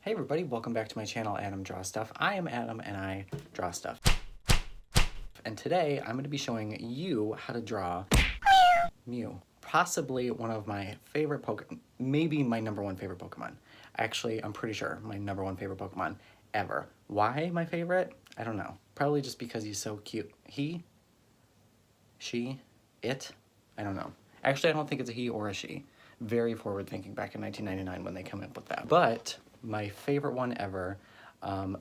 Hey everybody, welcome back to my channel, Adam Draw Stuff. I am Adam and I draw stuff. And today I'm going to be showing you how to draw Mew. Possibly one of my favorite Pokemon, maybe my #1 favorite Pokemon. Actually, I'm pretty sure my #1 favorite Pokemon ever. Why my favorite? I don't know. Probably just because he's so cute. He? She? It? I don't know. Actually, I don't think it's a he or a she. Very forward thinking back in 1999 when they came up with that. But my favorite one ever,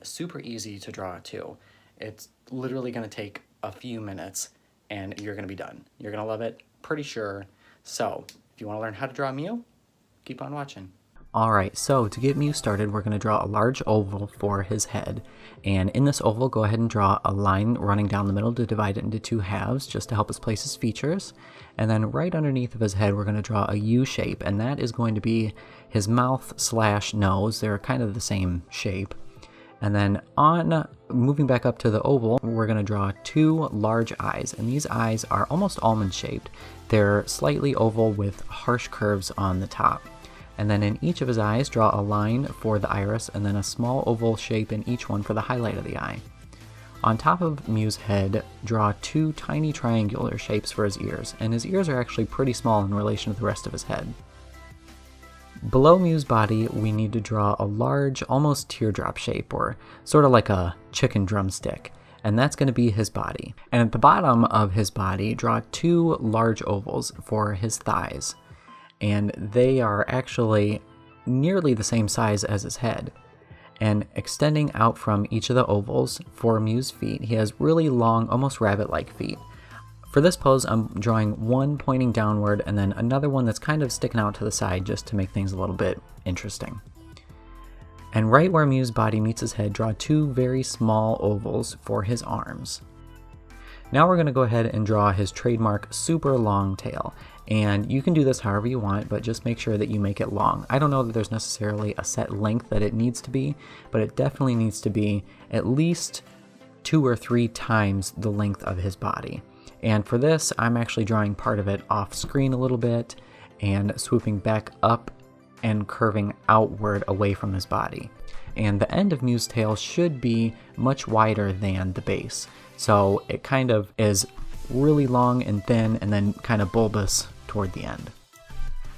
super easy to draw too. It's literally gonna take a few minutes and you're gonna be done. You're gonna love it, pretty sure. So if you wanna learn how to draw Mew, keep on watching. Alright, so to get Mew started, we're going to draw a large oval for his head. And in this oval, go ahead and draw a line running down the middle to divide it into 2 halves, just to help us place his features. And then right underneath of his head, we're going to draw a U shape, and that is going to be his mouth/nose. They're kind of the same shape. And then moving back up to the oval, we're going to draw 2 large eyes, and these eyes are almost almond shaped. They're slightly oval with harsh curves on the top. And then in each of his eyes, draw a line for the iris and then a small oval shape in each one for the highlight of the eye. On top of Mew's head, draw 2 tiny triangular shapes for his ears, and his ears are actually pretty small in relation to the rest of his head. Below Mew's body, we need to draw a large, almost teardrop shape, or sort of like a chicken drumstick, and that's going to be his body. And at the bottom of his body, draw 2 large ovals for his thighs. And they are actually nearly the same size as his head. And extending out from each of the ovals for Mew's feet, he has really long, almost rabbit-like feet. For this pose, I'm drawing one pointing downward and then another one that's kind of sticking out to the side just to make things a little bit interesting. And right where Mew's body meets his head, draw 2 very small ovals for his arms. Now we're going to go ahead and draw his trademark super long tail. And you can do this however you want, but just make sure that you make it long. I don't know that there's necessarily a set length that it needs to be, but it definitely needs to be at least 2 or 3 times the length of his body. And for this, I'm actually drawing part of it off screen a little bit and swooping back up and curving outward away from his body. And the end of Mew's tail should be much wider than the base. So it kind of is really long and thin and then kind of bulbous toward the end.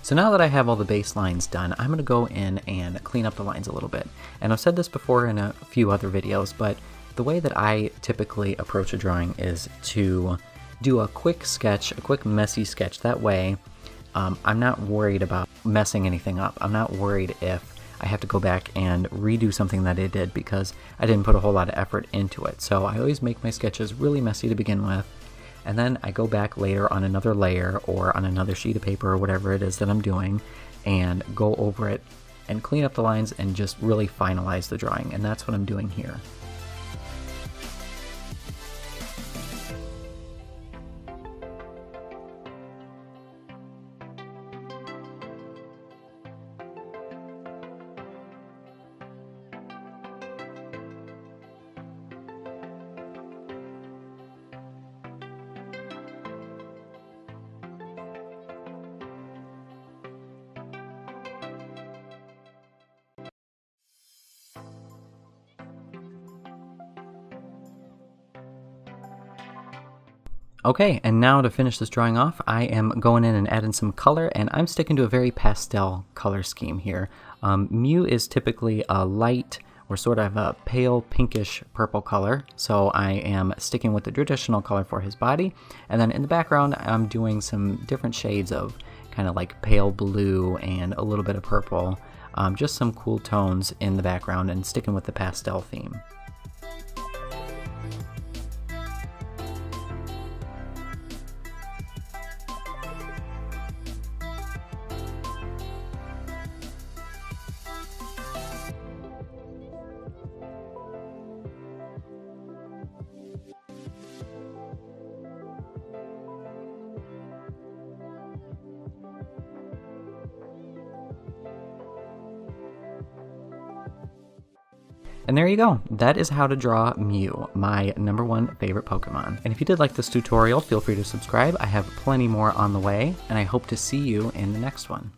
So now that I have all the base lines done, I'm going to go in and clean up the lines a little bit. And I've said this before in a few other videos, but the way that I typically approach a drawing is to do a quick sketch, a quick messy sketch. That way I'm not worried about messing anything up. I'm not worried if I have to go back and redo something that I did because I didn't put a whole lot of effort into it. So I always make my sketches really messy to begin with, and then I go back later on another layer or on another sheet of paper or whatever it is that I'm doing and go over it and clean up the lines and just really finalize the drawing, and that's what I'm doing here. Okay, and now to finish this drawing off, I am going in and adding some color, and I'm sticking to a very pastel color scheme here. Mew is typically a light or sort of a pale pinkish purple color, so I am sticking with the traditional color for his body. And then in the background, I'm doing some different shades of kind of like pale blue and a little bit of purple, just some cool tones in the background and sticking with the pastel theme. And there you go. That is how to draw Mew, my #1 favorite Pokemon. And if you did like this tutorial, feel free to subscribe. I have plenty more on the way, and I hope to see you in the next one.